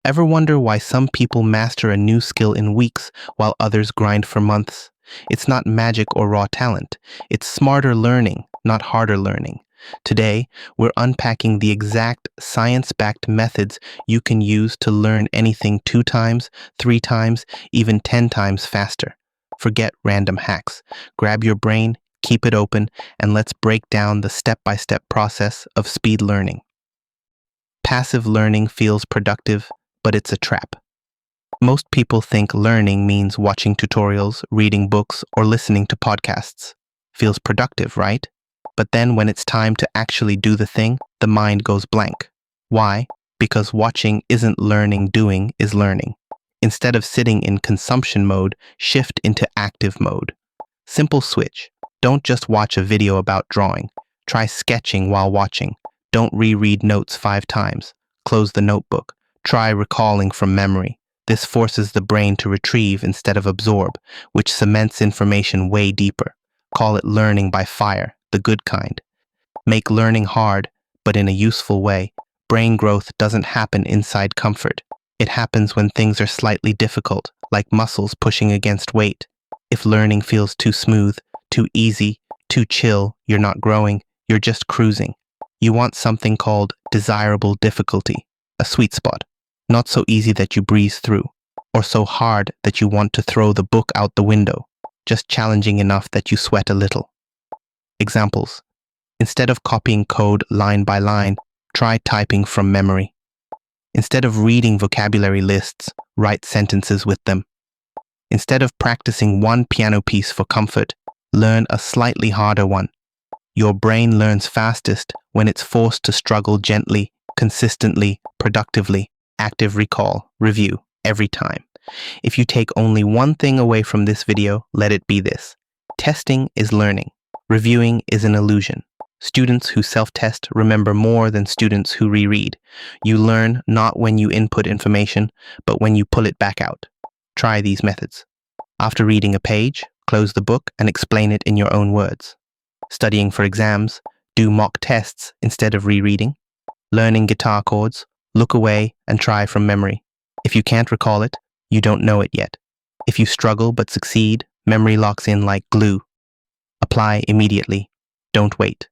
Ever wonder why some people master a new skill in weeks while others grind for months? It's not magic or raw talent. It's smarter learning, not harder learning. Today, we're unpacking the exact science-backed methods you can use to learn anything 2 times, 3 times, even 10 times faster. Forget random hacks. Grab your brain, keep it open, and let's break down the step-by-step process of speed learning. Passive learning feels productive, but it's a trap. Most people think learning means watching tutorials, reading books, or listening to podcasts. Feels productive, right? But then when it's time to actually do the thing, the mind goes blank. Why? Because watching isn't learning, doing is learning. Instead of sitting in consumption mode, shift into active mode. Simple switch. Don't just watch a video about drawing. Try sketching while watching. Don't reread notes 5 times. Close the notebook. Try recalling from memory. This forces the brain to retrieve instead of absorb, which cements information way deeper. Call it learning by fire, the good kind. Make learning hard, but in a useful way. Brain growth doesn't happen inside comfort. It happens when things are slightly difficult, like muscles pushing against weight. If learning feels too smooth, too easy, too chill, you're not growing, you're just cruising. You want something called desirable difficulty, a sweet spot. Not so easy that you breeze through, or so hard that you want to throw the book out the window, just challenging enough that you sweat a little. Examples. Instead of copying code line by line, try typing from memory. Instead of reading vocabulary lists, write sentences with them. Instead of practicing one piano piece for comfort, learn a slightly harder one. Your brain learns fastest when it's forced to struggle gently, consistently, productively. Active recall, review, every time. If you take only one thing away from this video, let it be this. Testing is learning. Reviewing is an illusion. Students who self-test remember more than students who reread. You learn not when you input information, but when you pull it back out. Try these methods. After reading a page, close the book and explain it in your own words. Studying for exams, do mock tests instead of rereading. Learning guitar chords, look away and try from memory. If you can't recall it, you don't know it yet. If you struggle but succeed, memory locks in like glue. Apply immediately. Don't wait.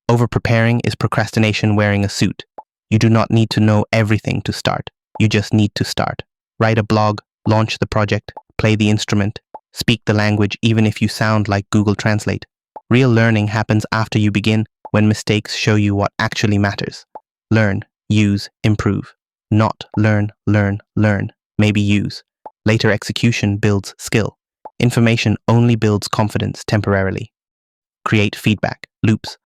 Over-preparing is procrastination wearing a suit. You do not need to know everything to start. You just need to start. Write a blog, launch the project, play the instrument, speak the language even if you sound like Google Translate. Real learning happens after you begin, when mistakes show you what actually matters. Learn. Use, improve. Not learn, maybe use. Later execution builds skill. Information only builds confidence temporarily. Create feedback loops.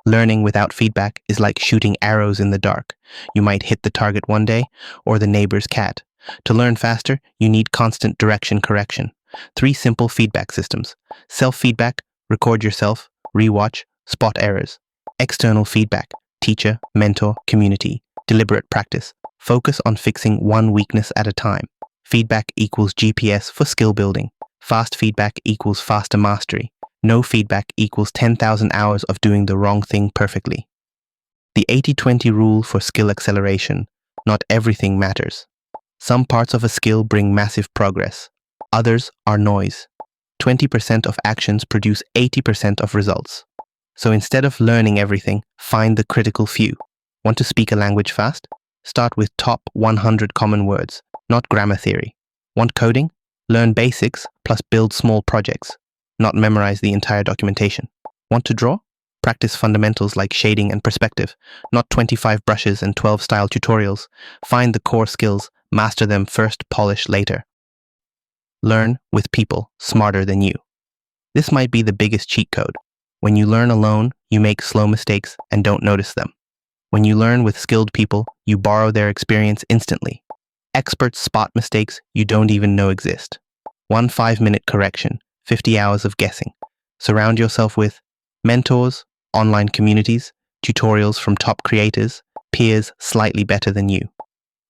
Learning without feedback is like shooting arrows in the dark. You might hit the target one day, or the neighbor's cat. To learn faster, you need constant direction correction. 3 simple feedback systems. Self-feedback, record yourself, rewatch, spot errors. External feedback, teacher, mentor, community, deliberate practice. Focus on fixing one weakness at a time. Feedback equals GPS for skill building. Fast feedback equals faster mastery. No feedback equals 10,000 hours of doing the wrong thing perfectly. The 80-20 rule for skill acceleration. Not everything matters. Some parts of a skill bring massive progress. Others are noise. 20% of actions produce 80% of results. So instead of learning everything, find the critical few. Want to speak a language fast? Start with top 100 common words, not grammar theory. Want coding? Learn basics plus build small projects, not memorize the entire documentation. Want to draw? Practice fundamentals like shading and perspective, not 25 brushes and 12 style tutorials. Find the core skills, master them first, polish later. Learn with people smarter than you. This might be the biggest cheat code. When you learn alone, you make slow mistakes and don't notice them. When you learn with skilled people, you borrow their experience instantly. Experts spot mistakes you don't even know exist. 1 5-minute correction, 50 hours of guessing. Surround yourself with mentors, online communities, tutorials from top creators, peers slightly better than you.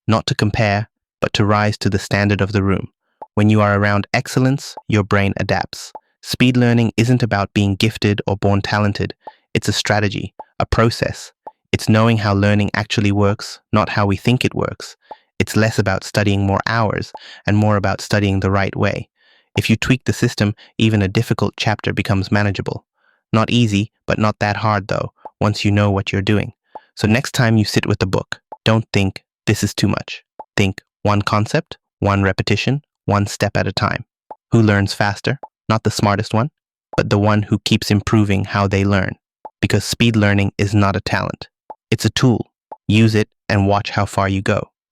Not to compare, but to rise to the standard of the room. When you are around excellence, your brain adapts. Speed learning isn't about being gifted or born talented. It's a strategy, a process. It's knowing how learning actually works, not how we think it works. It's less about studying more hours and more about studying the right way. If you tweak the system, even a difficult chapter becomes manageable. Not easy, but not that hard though, once you know what you're doing. So next time you sit with the book, don't think, this is too much. Think, one concept, one repetition, one step at a time. Who learns faster? Not the smartest one, but the one who keeps improving how they learn. Because speed learning is not a talent. It's a tool. Use it and watch how far you go.